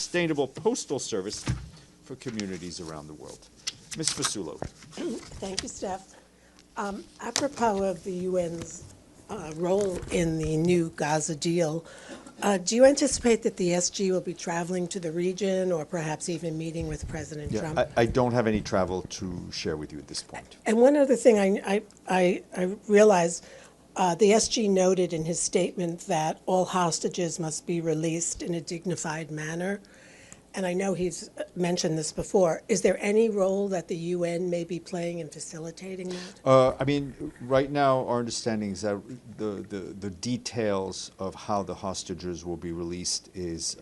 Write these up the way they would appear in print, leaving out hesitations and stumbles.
sustainable postal service for communities around the world. Ms. Fasulo. Thank you, Steph. Apropos of the UN's role in the new Gaza deal, do you anticipate that the SG will be traveling to the region or perhaps even meeting with President Trump? I don't have any travel to share with you at this point. And one other thing I realize, the SG noted in his statement that all hostages must be released in a dignified manner. And I know he's mentioned this before. Is there any role that the UN may be playing in facilitating that? I mean, right now, our understanding is that the details of how the hostages will be released is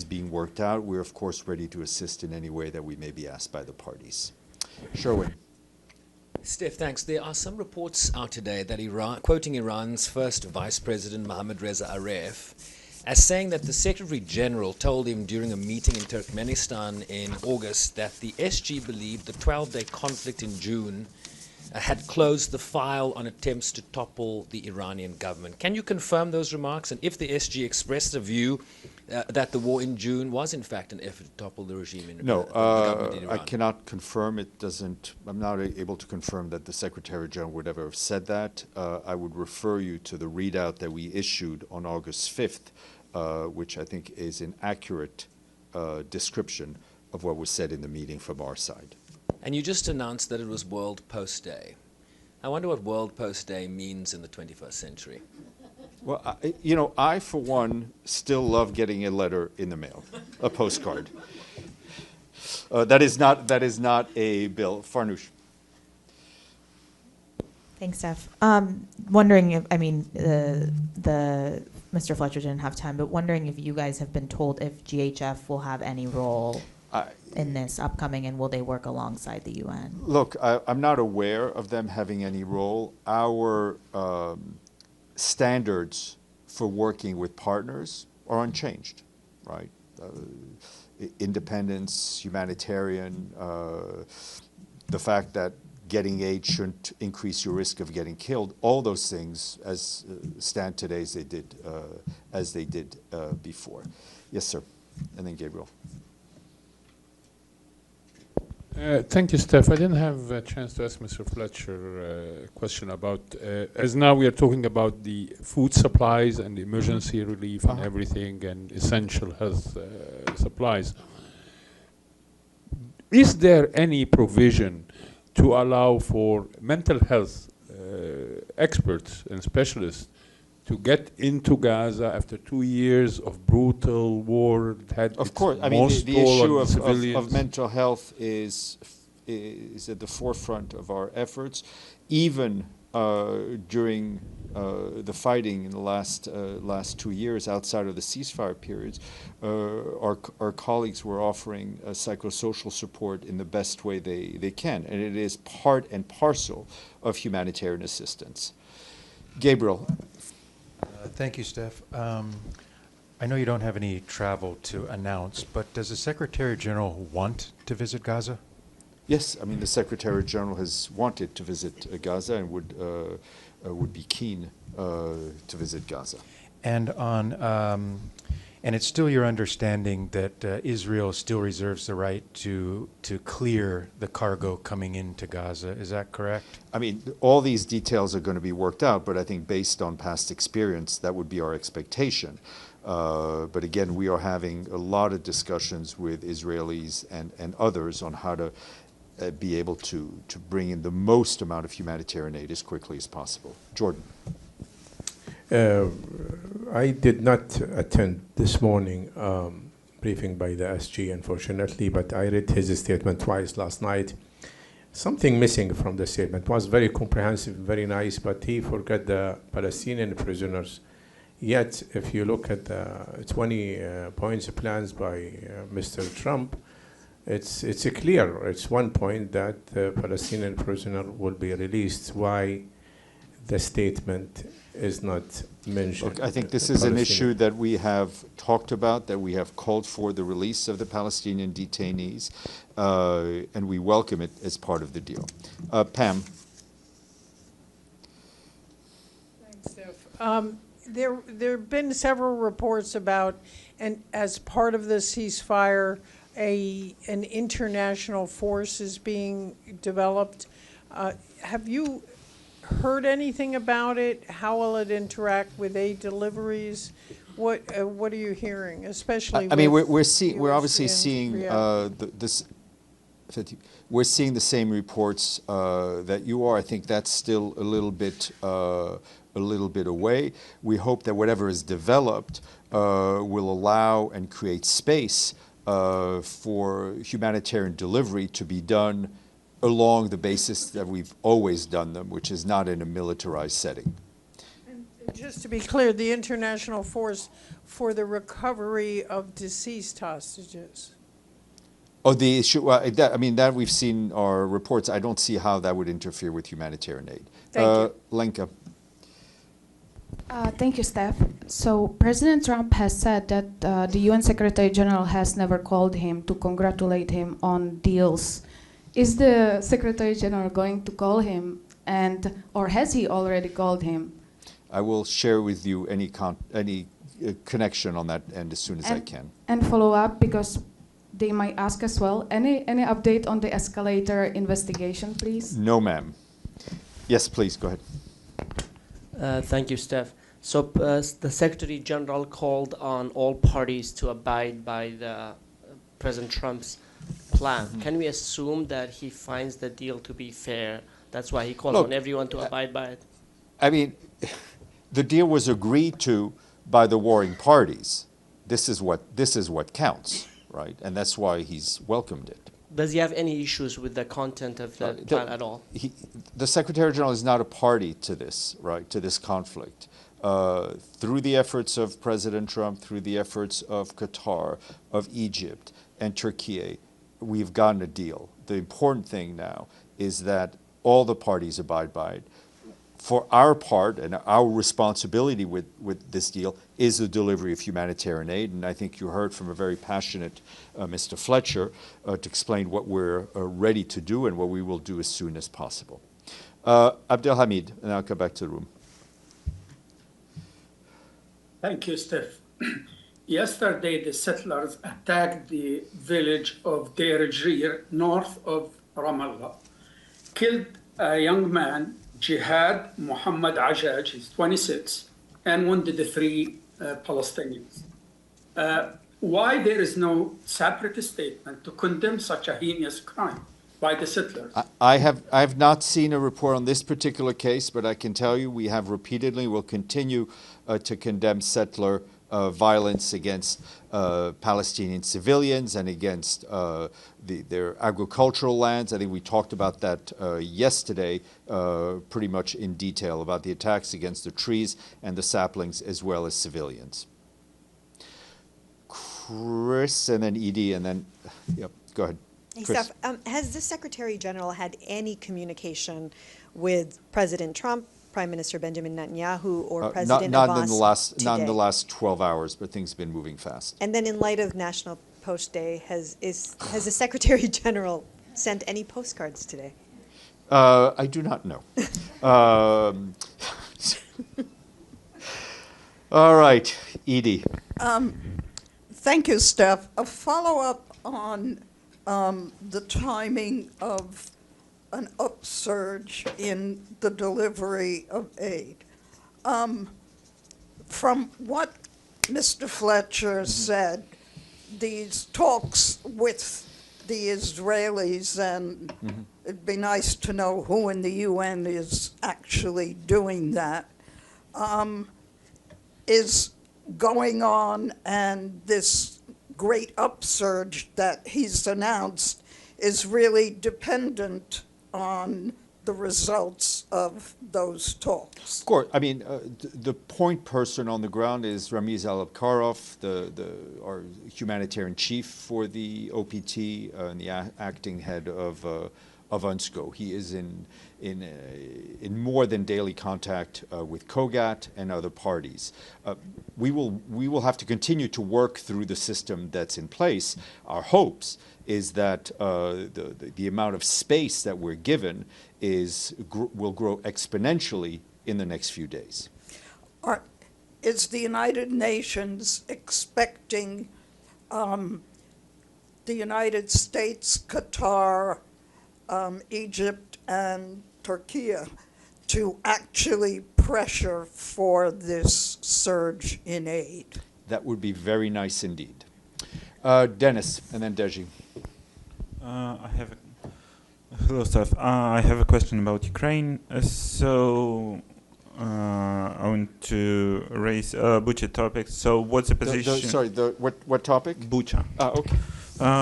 being worked out. We're, of course, ready to assist in any way that we may be asked by the parties. Sherwin. Steph, thanks. There are some reports out today that Iran, quoting Iran's first Vice President Mohammad Reza Aref, as saying that the Secretary General told him during a meeting in Turkmenistan in August that the SG believed the 12-day conflict in June had closed the file on attempts to topple the Iranian government. Can you confirm those remarks? And if the SG expressed a view that the war in June was in fact an effort to topple the regime in No, the government in Iran? I cannot confirm. I'm not able to confirm that the Secretary General would ever have said that. I would refer you to the readout that we issued on August 5th, which I think is an accurate description of what was said in the meeting from our side. And you just announced that it was World Post Day. I wonder what World Post Day means in the 21st century. Well, I, for one, still love getting a letter in the mail, a postcard. That is not a bill. Farnoosh. Thanks, Steph. Wondering if, the Mr. Fletcher didn't have time, but wondering if you guys have been told if GHF will have any role in this upcoming, and will they work alongside the UN? Look, I'm not aware of them having any role. Our standards for working with partners are unchanged, right? Independence, humanitarian, the fact that getting aid shouldn't increase your risk of getting killed. All those things as stand today as they did before. Yes, sir. And then Gabriel. Thank you, Steph. I didn't have a chance to ask Mr. Fletcher a question about, as now we are talking about the food supplies and emergency relief and everything and essential health supplies. Is there any provision to allow for mental health experts and specialists to get into Gaza after 2 years of brutal war? Of course, I mean, the issue of mental health is at the forefront of our efforts. Even during the fighting in the last 2 years, outside of the ceasefire periods, our colleagues were offering psychosocial support in the best way they can, and it is part and parcel of humanitarian assistance. Gabriel. Thank you, Steph. I know you don't have any travel to announce, but does the Secretary General want to visit Gaza? Yes, I mean, the Secretary General has wanted to visit Gaza and would be keen to visit Gaza. And and it's still your understanding that Israel still reserves the right to clear the cargo coming into Gaza. Is that correct? I mean, all these details are going to be worked out, but I think based on past experience, that would be our expectation. But again, we are having a lot of discussions with Israelis and others on how to be able to bring in the most amount of humanitarian aid as quickly as possible. Jordan. I did not attend this morning briefing by the SG, unfortunately, but I read his statement twice last night. Something missing from the statement. It was very comprehensive, very nice, but he forgot the Palestinian prisoners. Yet, if you look at the 20 points plans by Mr. Trump, it's clear. It's one point that the Palestinian prisoner will be released. Why the statement is not mentioned? Look, I think this is an issue that we have talked about, that we have called for the release of the Palestinian detainees, and we welcome it as part of the deal. Pam. Thanks, Steph. There have been several reports about And as part of the ceasefire, an international force is being developed. Have you heard anything about it? How will it interact with aid deliveries? What are you hearing, especially? I mean, we're obviously seeing we're seeing the same reports that you are. I think that's still a little bit away. We hope that whatever is developed will allow and create space for humanitarian delivery to be done along the basis that we've always done them, which is not in a militarized setting. And just to be clear, the international force for the recovery of deceased hostages. Oh, the issue, that we've seen our reports. I don't see how that would interfere with humanitarian aid. Thank you. Lenka. Thank you, Steph. So President Trump has said that the UN Secretary General has never called him to congratulate him on deals. Is the Secretary General going to call him, or has he already called him? I will share with you any connection on that end as soon as I can. And follow up, because they might ask as well. Any update on the escalator investigation, please? No, ma'am. Yes, please, go ahead. Thank you, Steph. So the Secretary General called on all parties to abide by the President Trump's plan. Mm-hmm. Can we assume that he finds the deal to be fair? That's why he called on everyone to abide by it. I mean, the deal was agreed to by the warring parties. This is what counts, right? And that's why he's welcomed it. Does he have any issues with the content of the plan at all? The Secretary General is not a party to this, right? To this conflict. Through the efforts of President Trump, through the efforts of Qatar, of Egypt, and Turkey, we've gotten a deal. The important thing now is that all the parties abide by it. For our part, and our responsibility with this deal is the delivery of humanitarian aid, and I think you heard from a very passionate Mr. Fletcher to explain what we're ready to do and what we will do as soon as possible. Abdelhamid, and I'll come back to the room. Thank you, Steph. Yesterday, the settlers attacked the village of Deir Jrir, north of Ramallah, killed a young man, Jihad Muhammad Ajaj, he's 26, and wounded the 3 Palestinians. Why there is no separate statement to condemn such a heinous crime by the settlers? I have not seen a report on this particular case, but I can tell you we have repeatedly, will continue to condemn settler violence against Palestinian civilians and against their agricultural lands. I think we talked about that yesterday pretty much in detail, about the attacks against the trees and the saplings as well as civilians. Chris, and then Edie, and then, yep, go ahead. Hey, Steph, has the Secretary General had any communication with President Trump, Prime Minister Benjamin Netanyahu, or President Abbas today? Not in the last 12 hours, but things have been moving fast. And then in light of National Post Day, has the Secretary General sent any postcards today? I do not know. All right, Edie. Thank you, Steph. A follow-up on the timing of an upsurge in the delivery of aid. From what Mr. Fletcher said, these talks with the Israelis, and it'd be nice to know who in the UN is actually doing that, is going on, and this great upsurge that he's announced is really dependent on the results of those talks. Of course. I mean, the point person on the ground is Ramiz Al-Abkarov, our humanitarian chief for the OPT and the acting head of UNSCO. He is in more than daily contact with COGAT and other parties. We will have to continue to work through the system that's in place. Our hopes is that the amount of space that we're given will grow exponentially in the next few days. is the United Nations expecting the United States, Qatar, Egypt, and Turkey to actually pressure for this surge in aid? That would be very nice indeed. Dennis, and then Deji. Hello, Steph. I have a question about Ukraine. I want to raise a Bucha topic. So what's the position? What topic? Bucha. Okay.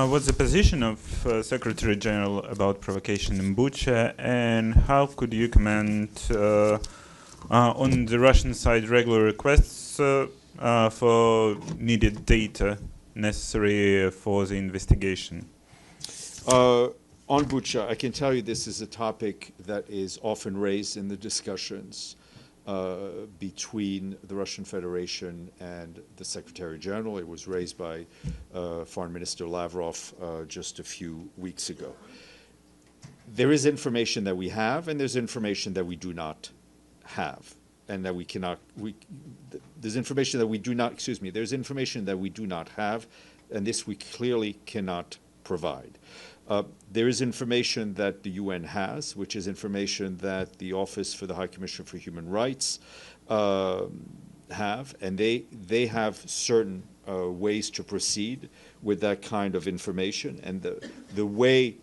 What's the position of Secretary General about provocation in Bucha, and how could you comment on the Russian side regular requests for needed data necessary for the investigation? On Bucha, I can tell you this is a topic that is often raised in the discussions between the Russian Federation and the Secretary General. It was raised by Foreign Minister Lavrov just a few weeks ago. There is information that we have, and there's information that we do not have, and that we cannot. There's information that we do not. Excuse me. There's information that we do not have, and this we clearly cannot provide. There is information that the UN has, which is information that the Office for the High Commissioner for Human Rights have, and they have certain ways to proceed with that kind of information, and the way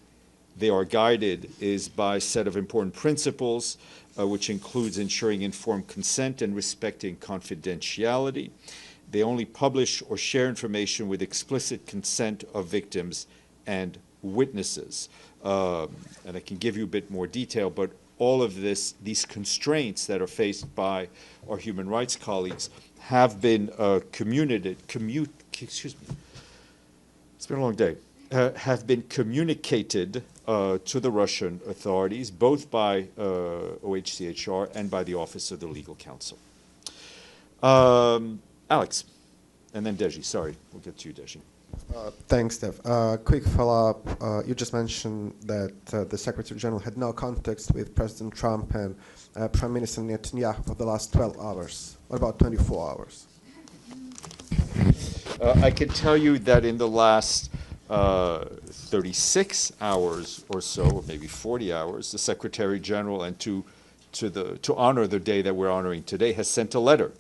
they are guided is by a set of important principles, which includes ensuring informed consent and respecting confidentiality. They only publish or share information with explicit consent of victims and witnesses. And I can give you a bit more detail, but all of these constraints that are faced by our human rights colleagues have been excuse me, it's been a long day, have been communicated to the Russian authorities, both by OHCHR and by the Office of the Legal Counsel. Alex, and then Deji. Sorry, we'll get to you, Deji. Thanks, Steph. Quick follow-up. You just mentioned that the Secretary General had no contact with President Trump and Prime Minister Netanyahu for the last 12 hours. What about 24 hours? I can tell you that in the last 36 hours or so, or maybe 40 hours, the Secretary General, and to honor the day that we're honoring today, has sent a letter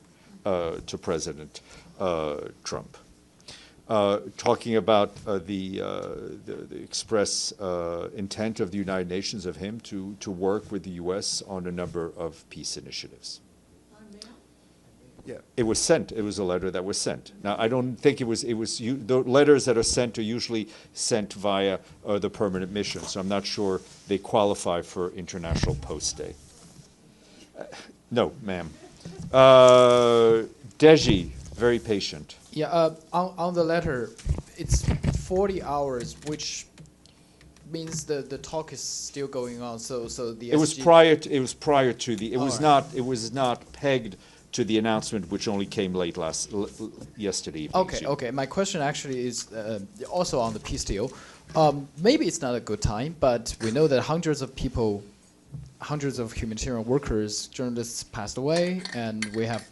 to President Trump. Talking about the express intent of the United Nations of him to work with the U.S. on a number of peace initiatives. Yeah, it was sent. It was a letter that was sent. Now, I don't think it was. The letters that are sent are usually sent via the permanent mission, so I'm not sure they qualify for International Post Day. No, ma'am. Deji, very patient. Yeah, on the letter, it's 40 hours, which means the talk is still going on. So the it was prior to the. It was not. It was not pegged to the announcement, which only came late yesterday evening. Okay. My question actually is also on the peace deal. Maybe it's not a good time, but we know that hundreds of people, hundreds of humanitarian workers, journalists passed away, and we have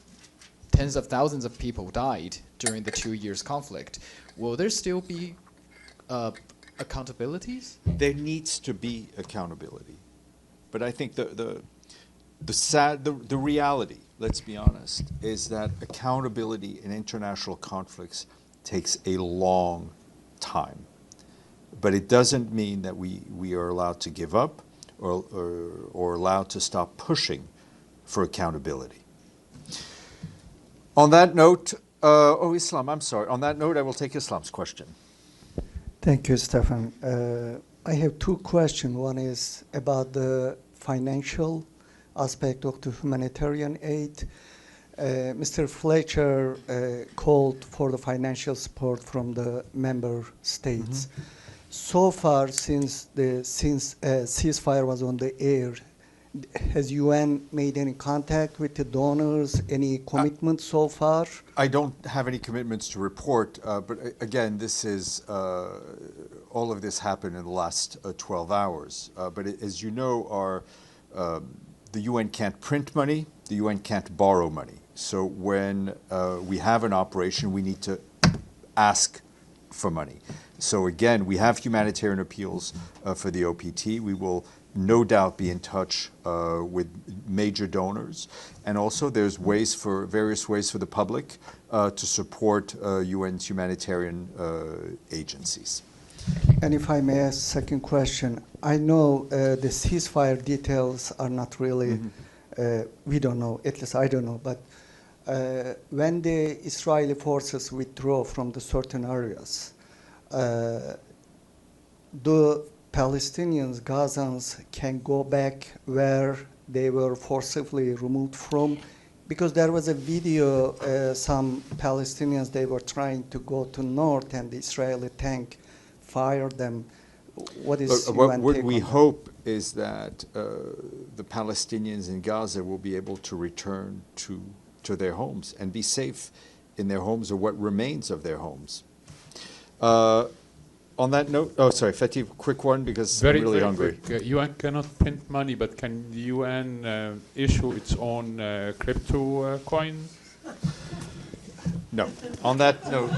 tens of thousands of people died during the 2 years conflict. Will there still be accountabilities? There needs to be accountability, but I think the reality, let's be honest, is that accountability in international conflicts takes a long time. But it doesn't mean that we are allowed to give up or allowed to stop pushing for accountability. On that note, Islam, I'm sorry. On that note, I will take Islam's question. Thank you, Stephane. I have two questions. One is about the financial aspect of the humanitarian aid. Mr. Fletcher called for the financial support from the member states. Mm-hmm. So far, since ceasefire was on the air, has UN made any contact with the donors, any commitment so far? I don't have any commitments to report, but again, this is, all of this happened in the last 12 hours. But as you know, the UN can't print money, the UN can't borrow money. So when we have an operation, we need to ask for money. So again, we have humanitarian appeals for the OPT. We will no doubt be in touch with major donors. And also there's various ways for the public to support UN's humanitarian agencies. And if I may ask a second question, I know the ceasefire details are not really, we don't know, at least I don't know, but when the Israeli forces withdraw from the certain areas, the Palestinians, Gazans, can go back where they were forcibly removed from? Because there was a video, some Palestinians, they were trying to go to north and the Israeli tank fired them. What is what we hope is that the Palestinians in Gaza will be able to return to their homes and be safe in their homes, or what remains of their homes. On that note, Fethi, quick one, because I'm really hungry. Quick. UN cannot print money, but can the UN issue its own crypto coin? No. On that note.